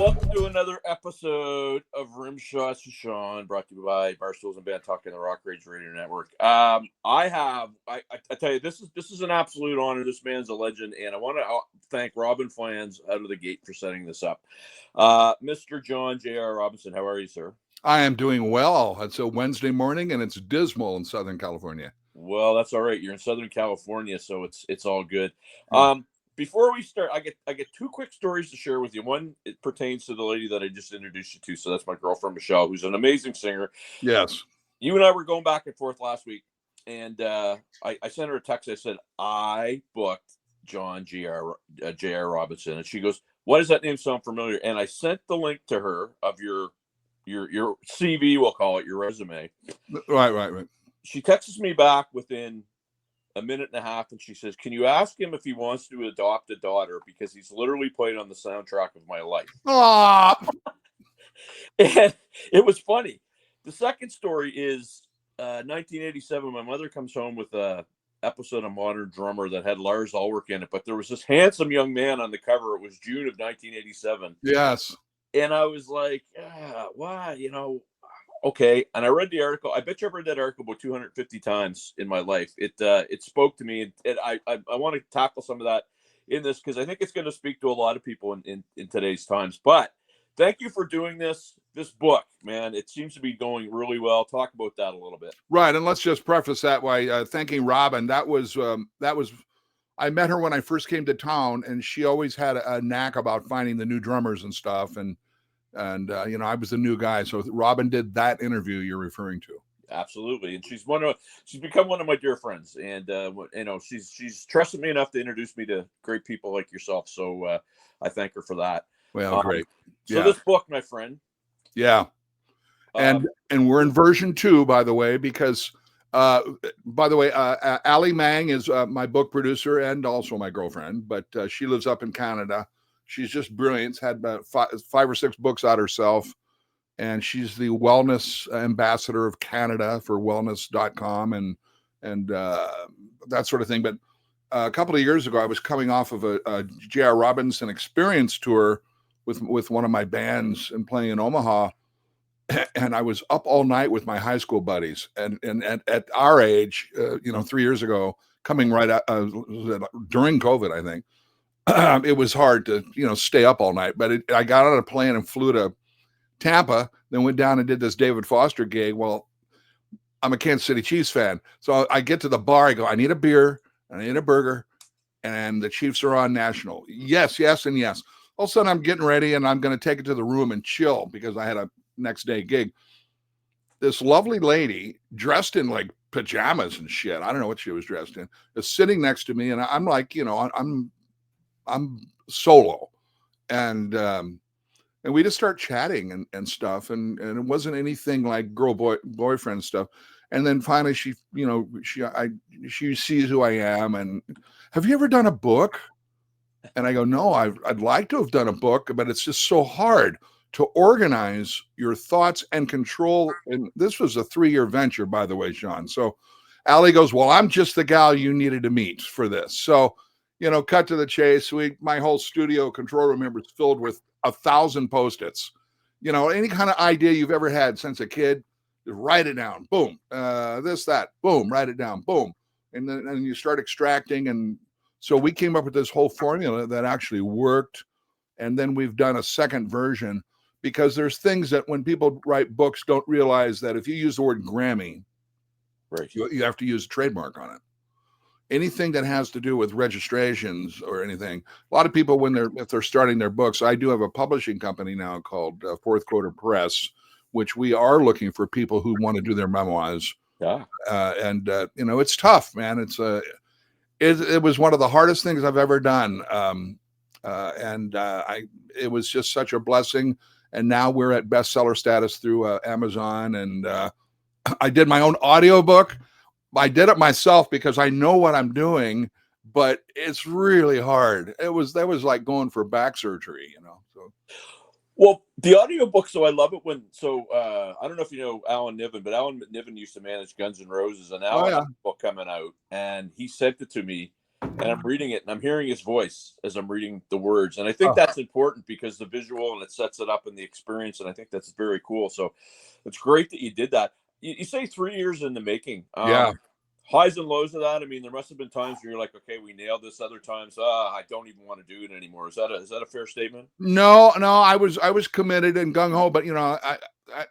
welcome to another episode of Rimshots with Sean, brought to you by Barstools and Bandtalk and the Rock Rage Radio Network. I tell you, this is an absolute honor. This man's a legend, and I want to thank Robin Flans out of the gate for setting this up. Mr. John J.R. Robinson, how are you, sir? I am doing well. It's a Wednesday morning, and it's dismal in Southern California. Well, that's all right. You're in Southern California, so it's all good. Before we start, I get two quick stories to share with you. One, it pertains to the lady that I just introduced you to. So that's my girlfriend, Michelle, who's an amazing singer. Yes. You and I were going back and forth last week, and I sent her a text. I said, I booked John J.R. Robinson. And she goes, why does that name sound familiar? And I sent the link to her of your CV, we'll call it, your resume. Right. She texts me back within a minute and a half, and she says, can you ask him if he wants to adopt a daughter, because he's literally played on the soundtrack of my life. And it was funny. The second story is 1987. My mother comes home with a episode of Modern Drummer that had Lars Ulrich in it, but there was this handsome young man on the cover. It was June of 1987. Yes. And I was like, why, okay. And I read the article. I bet you I've read that article about 250 times in my life. It spoke to me, and I want to tackle some of that in this, because I think it's going to speak to a lot of people in today's times. But thank you for doing this book, man. It seems to be going really well. Talk about that a little bit. Right, and let's just preface that by thanking Robin. That was I met her when I first came to town, and she always had a knack about finding the new drummers and stuff. And I was the new guy. So Robin did that interview you're referring to. Absolutely. And she's become one of my dear friends. And, she's trusted me enough to introduce me to great people like yourself. So I thank her for that. Well, great. So this book, my friend. Yeah. And we're in version 2, by the way, because Ali Mang is my book producer and also my girlfriend, but she lives up in Canada. She's just brilliant. Had about 5 or 6 books out herself, and she's the wellness ambassador of Canada for wellness.com and that sort of thing. But a couple of years ago, I was coming off of a J.R. Robinson experience tour with one of my bands and playing in Omaha. And I was up all night with my high school buddies, and at our age, 3 years ago, coming right out during COVID, I think it was hard to stay up all night. But I got on a plane and flew to Tampa, then went down and did this David Foster gig. Well, I'm a Kansas City Chiefs fan, so I get to the bar. I go, I need a beer, and I need a burger, and the Chiefs are on national. Yes, and yes. All of a sudden, I'm getting ready, and I'm going to take it to the room and chill because I had a next day gig. This lovely lady dressed in like pajamas and shit, I don't know what she was dressed in, is sitting next to me, and I'm like, I'm solo, and we just start chatting and stuff, and it wasn't anything like boyfriend stuff. And then finally she sees who I am, and have you ever done a book? And I go, no, I'd like to have done a book, but it's just so hard to organize your thoughts and control. And this was a 3-year venture, by the way, Sean. So Ali goes, well, I'm just the gal you needed to meet for this. So, cut to the chase. My whole studio control room is filled with 1,000 Post-its. Any kind of idea you've ever had since a kid, just write it down. Boom. This, that, boom, write it down. Boom. And then you start extracting. And so we came up with this whole formula that actually worked. And then we've done a second version, because there's things that when people write books don't realize that if you use the word Grammy, right, you have to use a trademark on it. Anything that has to do with registrations or anything. A lot of people, if they're starting their books, I do have a publishing company now called Fourth Quarter Press, which we are looking for people who want to do their memoirs. Yeah. It's tough, man. It was one of the hardest things I've ever done. It was just such a blessing. And now we're at bestseller status through Amazon. And I did my own audiobook. I did it myself because I know what I'm doing, but it's really hard. That was like going for back surgery, So. Well, the audiobook, so I love it I don't know if you know Alan Niven, but Alan Niven used to manage Guns N' Roses, and Alan had a book coming out, and he sent it to me. and I'm reading it and I'm hearing his voice as I'm reading the words. And I think that's important because the visual and it sets it up in the experience. And I think that's very cool. So it's great that you did that. You say 3 years in the making. Yeah. Highs and lows of that. I mean, there must have been times where you're like, okay, we nailed this. Other times, I don't even want to do it anymore. Is that a fair statement? No, I was committed and gung ho, but I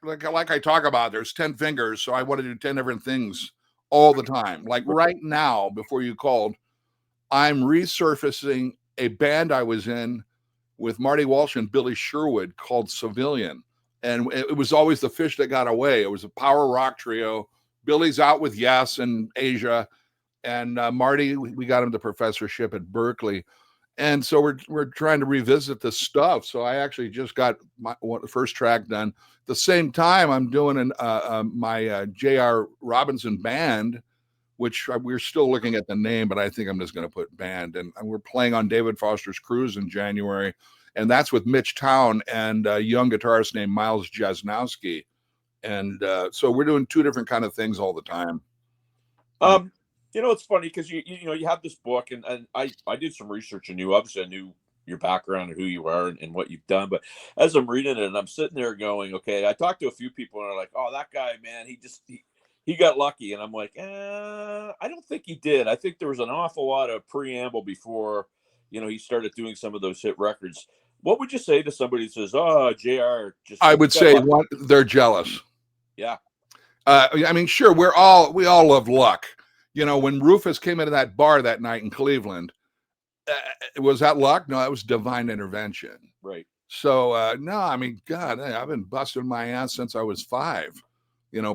like I talk about, there's 10 fingers, so I want to do 10 different things all the time. Like right now, before you called, I'm resurfacing a band I was in with Marty Walsh and Billy Sherwood called Civilian. And it was always the fish that got away. It was a power rock trio. Billy's out with Yes and Asia. And Marty, we got him the professorship at Berkeley. And so we're trying to revisit this stuff. So I actually just got my first track done. At the same time, I'm doing my J.R. Robinson band, which we're still looking at the name, but I think I'm just going to put band. And we're playing on David Foster's cruise in January. And that's with Mitch Town and a young guitarist named Miles Jasnowski. And so we're doing 2 different kind of things all the time. It's funny because you have this book and I did some research on you. Obviously, I knew your background and who you are and what you've done. But as I'm reading it and I'm sitting there going, okay, I talked to a few people and they're like, oh, that guy, man, he got lucky. And I'm like, I don't think he did. I think there was an awful lot of preamble before, he started doing some of those hit records. What would you say to somebody who says, oh, JR just... I would say they're jealous. Yeah. I mean, sure, we all love luck. When Rufus came into that bar that night in Cleveland, was that luck? No, that was divine intervention. Right. So, no, I mean, God, I've been busting my ass since I was 5,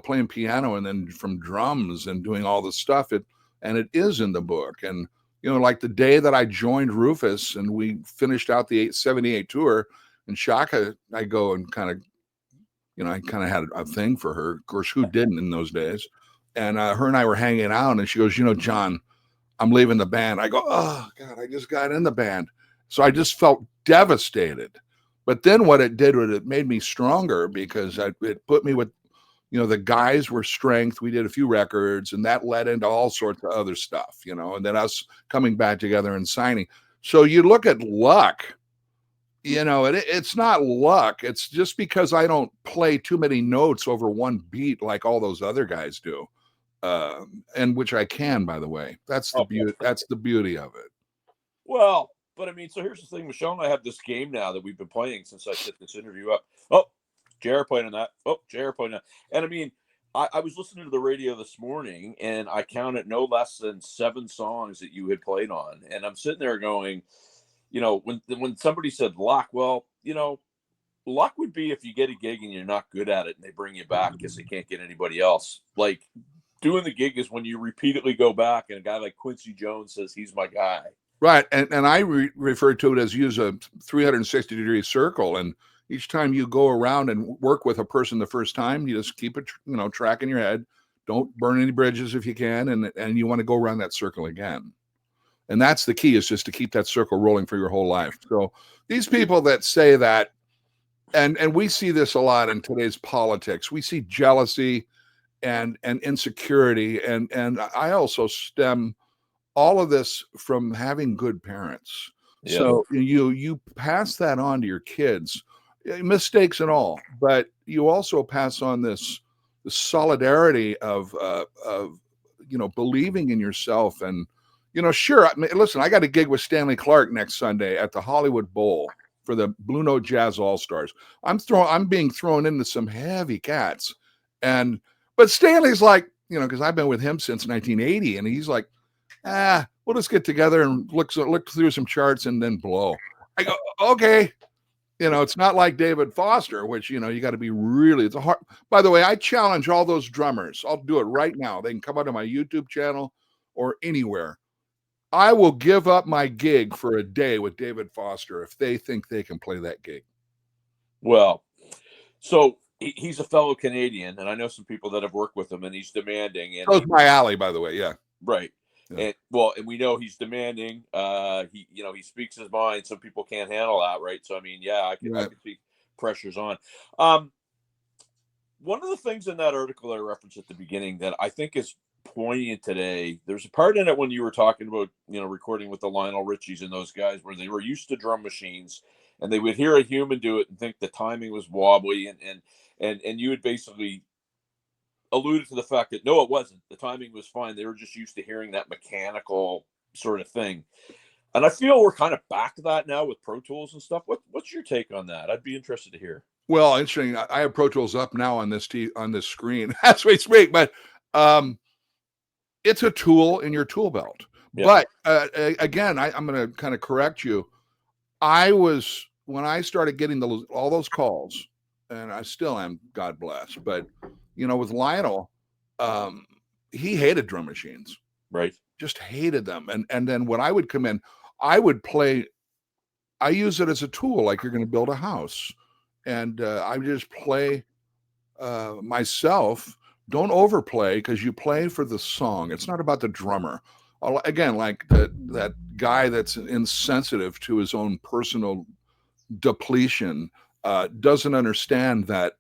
playing piano and then from drums and doing all the stuff. And it is in the book. And, like the day that I joined Rufus and we finished out the 78 tour and Chaka, I go and kind of, I kind of had a thing for her. Of course, who didn't in those days? And her and I were hanging out and she goes, John, I'm leaving the band. I go, oh, God, I just got in the band. So I just felt devastated. But then what it did was it made me stronger because it put me with, the guys were strength. We did a few records and that led into all sorts of other stuff, and then us coming back together and signing. So you look at luck, it's not luck. It's just because I don't play too many notes over one beat like all those other guys do. And which I can, by the way. That's the beauty. That's the beauty of it. Well, but I mean, so here's the thing. Michelle and I have this game now that we've been playing since I set this interview up. Oh, JR playing on that. Oh, JR playing on that. And I mean, I was listening to the radio this morning and I counted no less than 7 songs that you had played on. And I'm sitting there going, when somebody said luck, well, luck would be if you get a gig and you're not good at it and they bring you back because they can't get anybody else. Like, doing the gig is when you repeatedly go back and a guy like Quincy Jones says, he's my guy. Right. And I refer to it as use a 360-degree circle. And each time you go around and work with a person the first time, you just keep it, track in your head. Don't burn any bridges if you can. And you want to go around that circle again. And that's the key, is just to keep that circle rolling for your whole life. So these people that say that, and we see this a lot in today's politics, we see jealousy and insecurity. And I also stem all of this from having good parents. Yeah. So you pass that on to your kids, mistakes and all, but you also pass on this solidarity of believing in yourself. And, sure. I mean, listen, I got a gig with Stanley Clark next Sunday at the Hollywood Bowl for the Blue Note Jazz All-Stars. I'm being thrown into some heavy cats. But Stanley's like, because I've been with him since 1980, and he's like, we'll just get together and look through some charts and then blow. I go, okay. It's not like David Foster, which, you got to be really, it's a hard, by the way, I challenge all those drummers. I'll do it right now. They can come out to my YouTube channel or anywhere. I will give up my gig for a day with David Foster if they think they can play that gig. Well, so he's a fellow Canadian, and I know some people that have worked with him, and he's demanding. And that's my alley, by the way. Yeah. Right. Yeah. And we know he's demanding. He speaks his mind. Some people can't handle that, right? So I mean, I can see pressures on. One of the things in that article that I referenced at the beginning that I think is poignant today. There's a part in it when you were talking about, recording with the Lionel Richies and those guys where they were used to drum machines and they would hear a human do it and think the timing was wobbly, and you would basically alluded to the fact that no, it wasn't. The timing was fine. They were just used to hearing that mechanical sort of thing. And I feel we're kind of back to that now with Pro Tools and stuff. What's your take on that? I'd be interested to hear. Well, interesting. I have Pro Tools up now on this screen as we speak, but it's a tool in your tool belt. Yeah. But again, I'm going to kind of correct you. When I started getting all those calls, and I still am, God bless, but with Lionel, he hated drum machines, right? Just hated them. And then when I would come in, I would play. I use it as a tool, like you're going to build a house, and I just play myself. Don't overplay, because you play for the song. It's not about the drummer. Again, like that guy that's insensitive to his own personal depletion doesn't understand that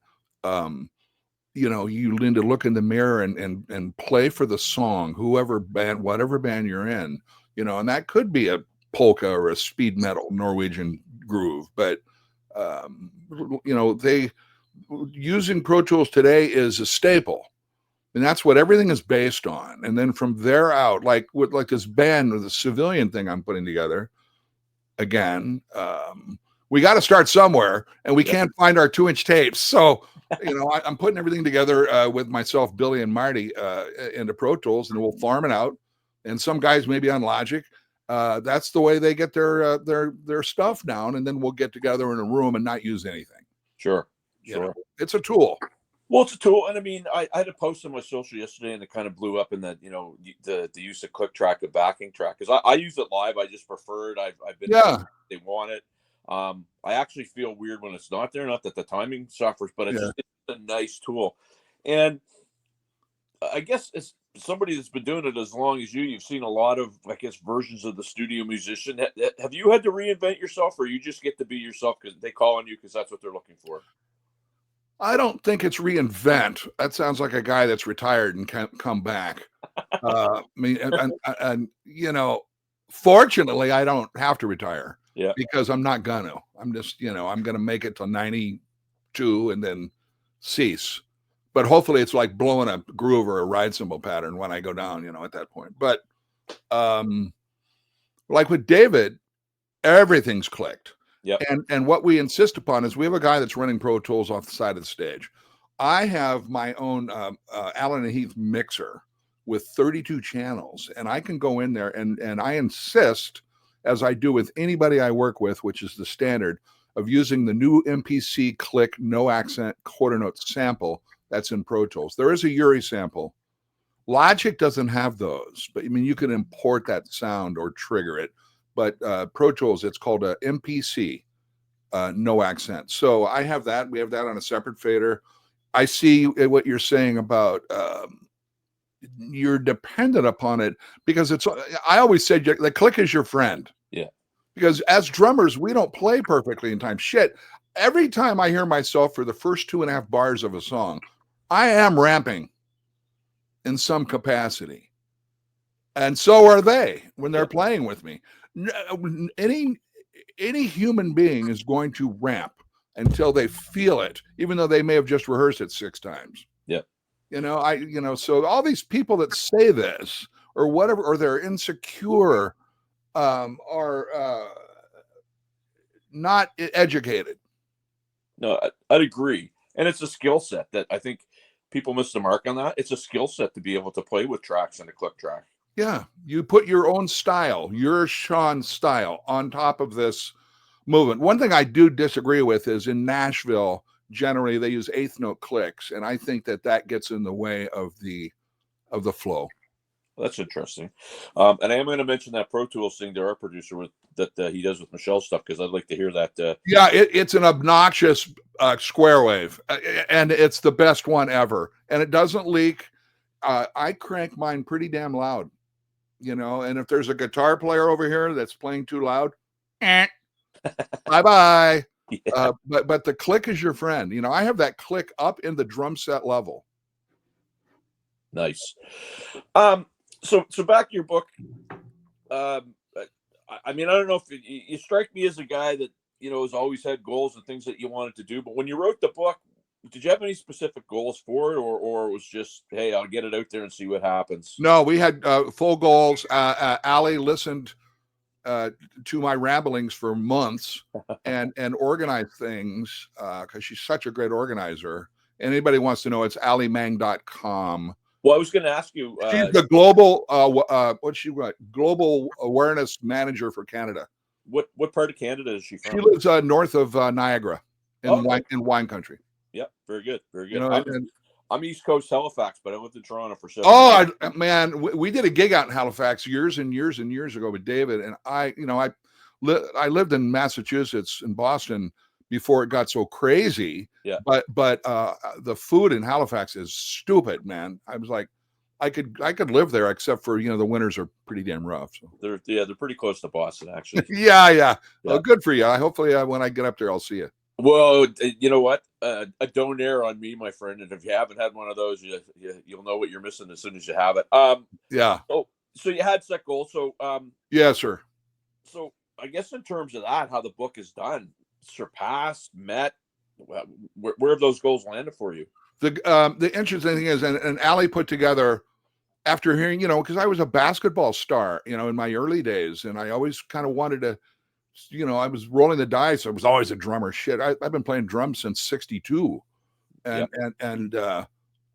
you need to look in the mirror and play for the song, whatever band you're in, and that could be a polka or a speed metal Norwegian groove, but they using Pro Tools today is a staple, and that's what everything is based on. And then from there out, like this band or the civilian thing I'm putting together, again, we got to start somewhere, and we can't find our 2-inch tapes. So, I'm putting everything together with myself, Billy, and Marty into Pro Tools, and we'll farm it out. And some guys maybe on Logic. That's the way they get their stuff down, and then we'll get together in a room and not use anything. Sure. It's a tool. Well, it's a tool, and I mean, I had a post on my social yesterday, and it kind of blew up in that the use of click track, a backing track, because I use it live. I just prefer it. I've been they want it. I actually feel weird when it's not there. Not that the timing suffers, but it's a nice tool. And I guess as somebody that's been doing it as long as you've seen a lot of, I guess, versions of the studio musician. Have you had to reinvent yourself, or you just get to be yourself because they call on you because that's what they're looking for? I don't think it's reinvent. That sounds like a guy that's retired and can't come back. Fortunately, I don't have to retire. Yeah. Because I'm not gonna. I'm just, I'm gonna make it to 92 and then cease. But hopefully it's like blowing a groove or a ride cymbal pattern when I go down, at that point. But like with David, everything's clicked. Yeah. And what we insist upon is we have a guy that's running Pro Tools off the side of the stage. I have my own Allen and Heath mixer with 32 channels, and I can go in there and I insist, as I do with anybody I work with, which is the standard, of using the new MPC click no accent quarter note sample that's in Pro Tools. There is a Uri sample. Logic doesn't have those, but I mean, you can import that sound or trigger it. But Pro Tools, it's called a MPC, no accent. So I have that. We have that on a separate fader. I see what you're saying about you're dependent upon it, because I always said the click is your friend. Yeah. Because as drummers, we don't play perfectly in time. Shit. Every time I hear myself for the first 2.5 bars of a song, I am ramping in some capacity. And so are they when they're playing with me. Any human being is going to ramp until they feel it, even though they may have just rehearsed it 6 times. Yeah. So all these people that say this or whatever, or they're insecure, are not educated. No, I'd agree. And it's a skill set that I think people miss the mark on that. It's a skill set to be able to play with tracks and a click track. Yeah. You put your own style, your Sean style on top of this movement. One thing I do disagree with is in Nashville, generally they use 8th note clicks. And I think that gets in the way of the flow. That's interesting. And I am going to mention that Pro Tools thing to our producer that he does with Michelle's stuff, because I'd like to hear that. Yeah, it's an obnoxious square wave, and it's the best one ever. And it doesn't leak. I crank mine pretty damn loud, and if there's a guitar player over here that's playing too loud, bye-bye. Yeah. But the click is your friend. I have that click up in the drum set level. Nice. So back to your book. I mean, I don't know if you strike me as a guy that, you know, has always had goals and things that you wanted to do. But when you wrote the book, did you have any specific goals for it, or it was just, hey, I'll get it out there and see what happens? No, we had full goals. Allie listened to my ramblings for months and organized things because she's such a great organizer. Anybody wants to know, it's alliemang.com. Well, I was going to ask you. She's the global global awareness manager for Canada. What part of Canada is she from? She lives north of Niagara in wine country. Yep, very good, very good. You know, I'm East Coast Halifax, but I lived in Toronto for 7 years. Oh man, we did a gig out in Halifax years and years and years ago with David, and I lived in Massachusetts and Boston before it got so crazy. Yeah. But the food in Halifax is stupid, man. I was like, I could live there, except for, you know, the winters are pretty damn rough. So. They're pretty close to Boston, actually. yeah. Well, good for you. Hopefully when I get up there, I'll see you. Well, you know what? A don't air on me, my friend. And if you haven't had one of those, you'll know what you're missing as soon as you have it. Yeah. Oh, so you had set goals. So yes, sir. So I guess in terms of that, how the book is done, surpassed, met, where have those goals landed for you? The interesting thing is, and Allie put together, after hearing, you know, because I was a basketball star, you know, in my early days, and I always kind of wanted to, you know, I was rolling the dice. I was always a drummer. Shit, I've been playing drums since '62, and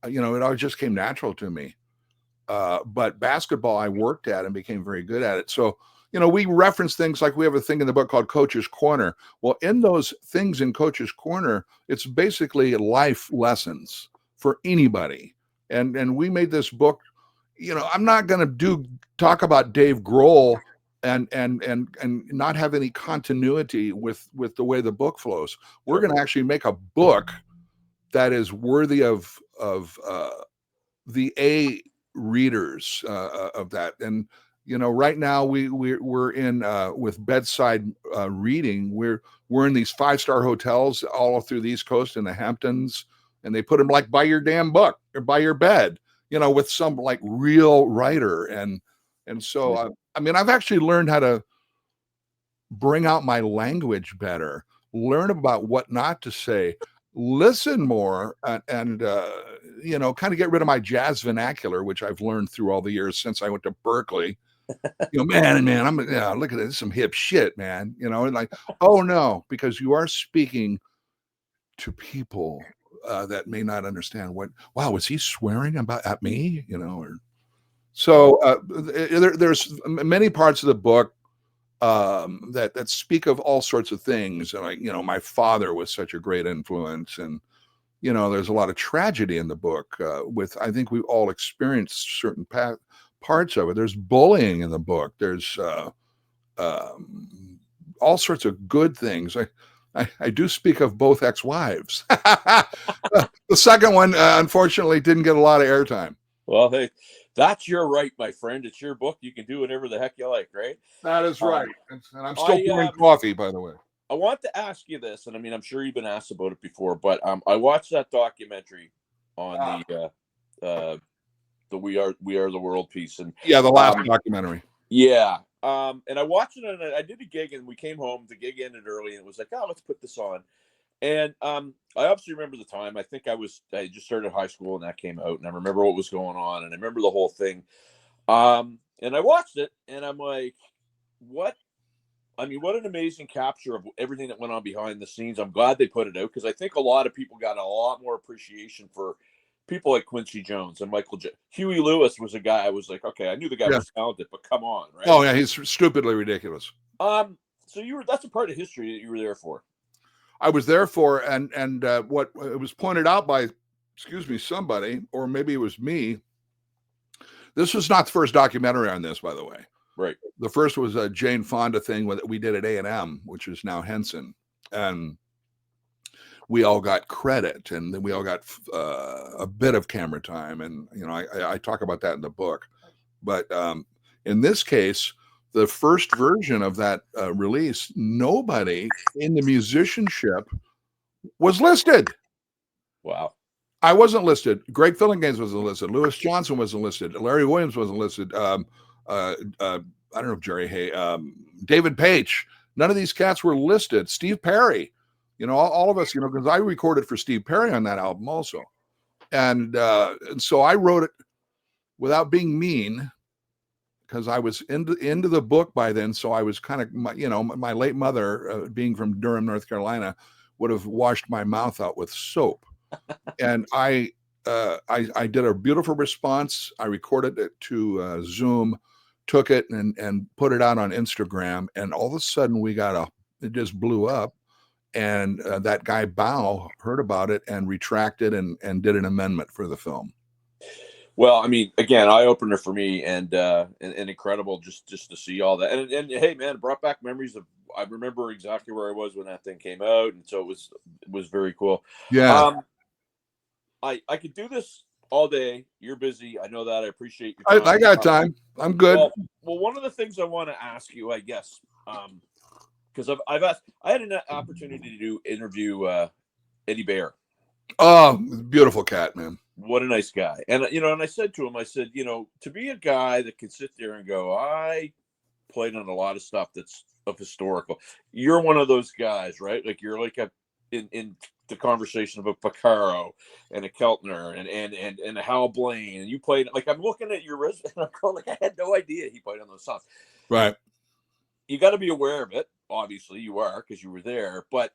you know, it always just came natural to me. But basketball, I worked at and became very good at it. So, you know, we reference things like, we have a thing in the book called Coach's Corner. Well, in those things in Coach's Corner, it's basically life lessons for anybody. And we made this book. You know, I'm not going to talk about Dave Grohl and not have any continuity with the way the book flows. We're going to actually make a book that is worthy of the A readers of that. And you know, right now we're in with bedside reading. We're in these 5-star hotels all through the East Coast in the Hamptons, and they put them like by your damn book or by your bed, you know, with some like real writer. And so I mean, I've actually learned how to bring out my language better, learn about what not to say, listen more, and you know, kind of get rid of my jazz vernacular, which I've learned through all the years since I went to Berkeley. You know, man, look at this, some hip shit, man. You know, and like, oh no, because you are speaking to people that may not understand wow, was he swearing at me? You know, or so there's many parts of the book that speak of all sorts of things. And like, you know, my father was such a great influence, and you know, there's a lot of tragedy in the book. I think we all experienced certain parts of it. There's bullying in the book. There's all sorts of good things. I do speak of both ex-wives. The second one, unfortunately, didn't get a lot of airtime. Well, hey, that's your right, my friend. It's your book. You can do whatever the heck you like, right? That is right. And I'm still pouring coffee, by the way. I want to ask you this, and I mean, I'm sure you've been asked about it before, but I watched that documentary on the We Are the World piece, and the last documentary. Yeah, and I watched it, and I did a gig, and we came home. The gig ended early, and it was like, oh, let's put this on. And I obviously remember the time. I think I just started high school, and that came out, and I remember what was going on, and I remember the whole thing. And I watched it, and I'm like, what? I mean, what an amazing capture of everything that went on behind the scenes. I'm glad they put it out, because I think a lot of people got a lot more appreciation for people like Quincy Jones and Huey Lewis was a guy I was like, okay, I knew the guy was talented, but come on, right? Oh yeah, he's stupidly ridiculous. So that's a part of history that you were there for. I was there for, and what it was pointed out by, somebody, or maybe it was me. This was not the first documentary on this, by the way. Right. The first was a Jane Fonda thing that we did at A&M, which is now Henson, and we all got credit, and then we all got a bit of camera time, and you know, I talk about that in the book. But in this case, the first version of that release, nobody in the musicianship was listed. Wow. I wasn't listed. Greg Fillinganes wasn't listed. Lewis Johnson wasn't listed. Larry Williams wasn't listed. I don't know if Jerry Hay, David Page. None of these cats were listed. Steve Perry, all of us, because I recorded for Steve Perry on that album also. And so I wrote it without being mean, because I was into the book by then. So I was kind of, my late mother, being from Durham, North Carolina, would have washed my mouth out with soap. And I did a beautiful response. I recorded it to Zoom, took it and put it out on Instagram. And all of a sudden it just blew up. And that guy Bao heard about it and retracted and did an amendment for the film. Well, I mean, again, eye opener for me, and incredible just to see all that. And hey, man, it brought back memories of. I remember exactly where I was when that thing came out, and so it was very cool. Yeah. I could do this all day. You're busy. I know that. I appreciate your time. I got time. I'm good. Well, one of the things I want to ask you, I guess, because I had an opportunity to interview Eddie Bear. Oh, beautiful cat, man. What a nice guy. And, and I said to him, to be a guy that can sit there and go, I played on a lot of stuff that's of historical. You're one of those guys, right? Like you're like in the conversation of a Picaro and a Keltner and a Hal Blaine. And you played, like, I'm looking at your resume and I'm going like, I had no idea he played on those songs. Right. You got to be aware of it. Obviously you are, because you were there. But,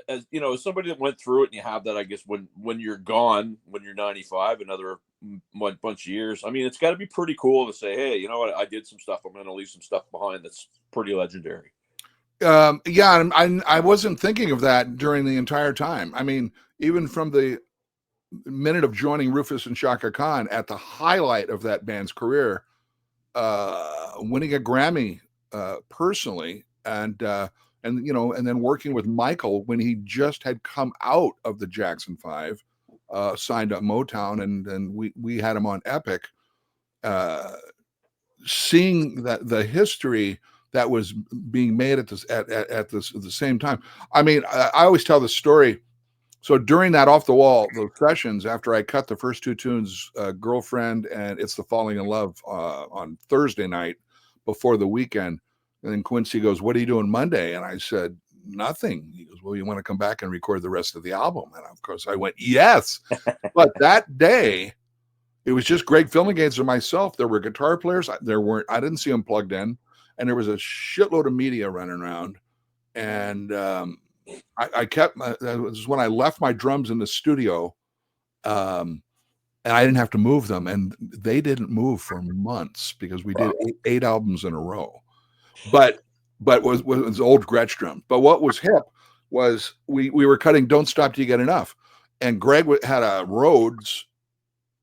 as somebody that went through it, and you have that, I guess, when you're gone, when you're 95, another bunch of years, I mean, it's got to be pretty cool to say, hey, you know what, I did some stuff, I'm going to leave some stuff behind that's pretty legendary. Yeah, I wasn't thinking of that during the entire time. I mean, even from the minute of joining Rufus and Chaka Khan, at the highlight of that band's career, winning a Grammy personally, and then working with Michael when he just had come out of the Jackson 5, signed up Motown, and we had him on Epic. Seeing that the history that was being made at the same time. I mean, I always tell the story. So during that Off the Wall, those sessions, after I cut the first two tunes, Girlfriend and It's the Falling in Love, on Thursday night before the weekend, and then Quincy goes, what are you doing Monday? And I said, nothing. He goes, well, you want to come back and record the rest of the album? And of course I went, yes. But that day, it was just Greg Fillinganes and myself. There were guitar players. I didn't see them plugged in. And there was a shitload of media running around. And I kept, that was when I left my drums in the studio, and I didn't have to move them. And they didn't move for months because we did 8 albums in a row. But was old Gretsch drum. But what was hip was we were cutting Don't Stop Till You Get Enough. And Greg had a Rhodes,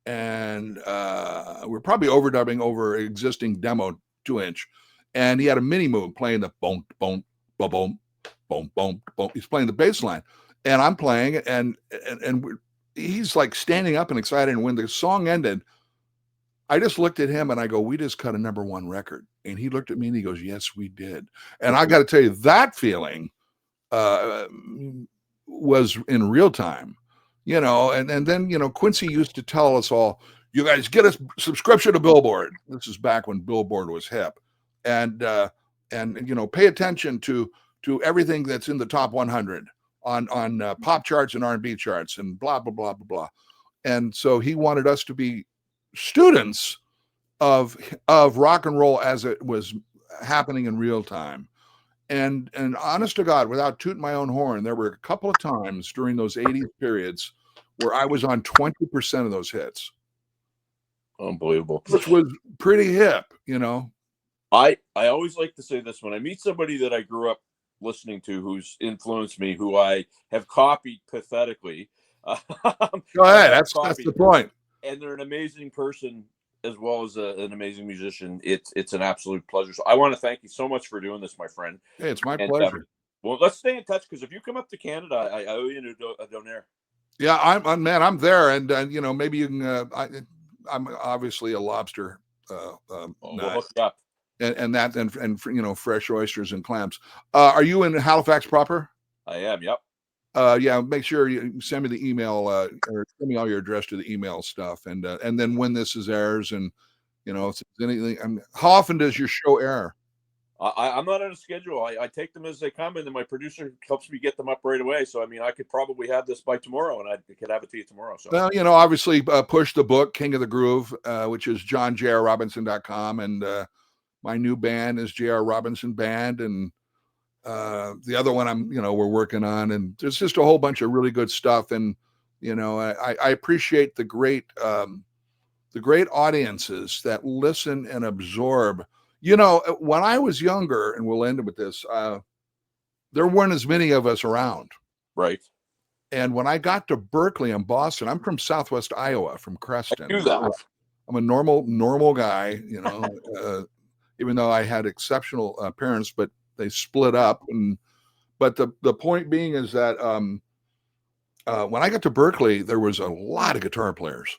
and we're probably overdubbing over existing demo 2-inch. And he had a mini moog playing the boom, boom, boom, boom, boom, boom, boom. He's playing the bass line. And I'm playing, and he's like standing up and excited. And when the song ended, I just looked at him and I go, we just cut a #1 record. And he looked at me and he goes, yes, we did. And I got to tell you, that feeling was in real time, and then, Quincy used to tell us all, you guys get a subscription to Billboard. This is back when Billboard was hip. And pay attention to everything that's in the top 100 on pop charts and R&B charts and blah, blah, blah, blah, blah. And so he wanted us to be students of rock and roll as it was happening in real time. And honest to God, without tooting my own horn, there were a couple of times during those 80s periods where I was on 20% of those hits. Unbelievable. Which was pretty hip, I always like to say this when I meet somebody that I grew up listening to, who's influenced me, who I have copied pathetically. Go ahead. That's the point. And they're an amazing person as well as an amazing musician. It's an absolute pleasure. So I want to thank you so much for doing this, my friend. Hey, it's my pleasure. Well, let's stay in touch, because if you come up to Canada, I owe you a donaire. Yeah, I'm there, and maybe you can. I'm obviously a lobster. We'll hook you up. And fresh oysters and clams. Are you in Halifax proper? I am. Yep. Yeah, make sure you send me the email or send me all your address to the email stuff, and then when this is airs, and if there's anything. How often does your show air? I'm not on a schedule. I take them as they come, and then my producer helps me get them up right away. So, I mean, I could probably have this by tomorrow, and I could have it to you tomorrow. So, well, obviously push the book, King of the Groove, which is johnjrrobinson.com, and my new band is JR Robinson Band, and the other one we're working on, and there's just a whole bunch of really good stuff. And I appreciate the great audiences that listen and absorb. When I was younger, and we'll end with this, there weren't as many of us around. Right. And when I got to Berkeley and Boston, I'm from Southwest Iowa, from Creston. I knew that. I'm a normal guy, even though I had exceptional parents, but they split up. But the point being is that when I got to Berkeley, there was a lot of guitar players.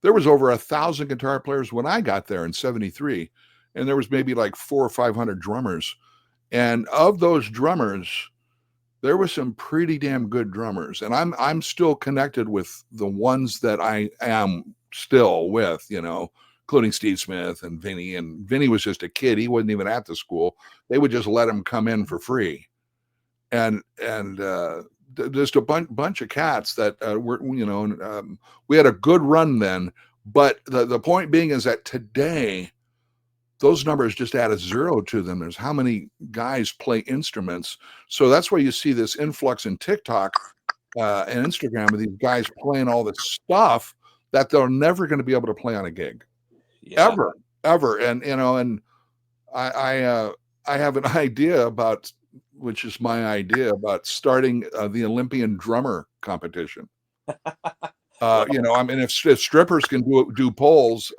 There was over 1,000 guitar players when I got there in '73, and there was maybe like 400 or 500 drummers. And of those drummers, there were some pretty damn good drummers. And I'm still connected with the ones that I am still with, including Steve Smith and Vinny. And Vinny was just a kid. He wasn't even at the school. They would just let him come in for free. And just a bunch of cats that were, we had a good run then. But the point being is that today, those numbers just add a zero to them. There's how many guys play instruments. So that's why you see this influx in TikTok and Instagram of these guys playing all this stuff that they're never going to be able to play on a gig. Yeah. Ever. And, and I have an idea about, which is my idea about starting the Olympian drummer competition. If strippers can do polls,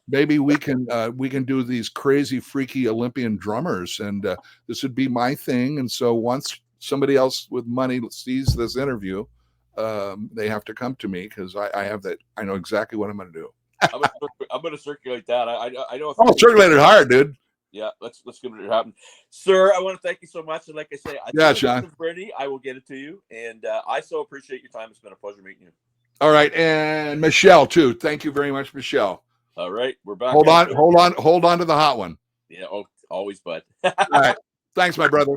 maybe we can do these crazy, freaky Olympian drummers, and this would be my thing. And so once somebody else with money sees this interview, they have to come to me because I have that. I know exactly what I'm going to do. I'm going to circulate that. I know. I'll circulate it hard, dude. Yeah, let's give it a happen, sir. I want to thank you so much, and like I say, Sean, ready, I will get it to you, and I so appreciate your time. It's been a pleasure meeting you. All right, and Michelle too. Thank you very much, Michelle. All right, we're back. Hold on to the hot one. Yeah, always, bud. All right, thanks, my brother.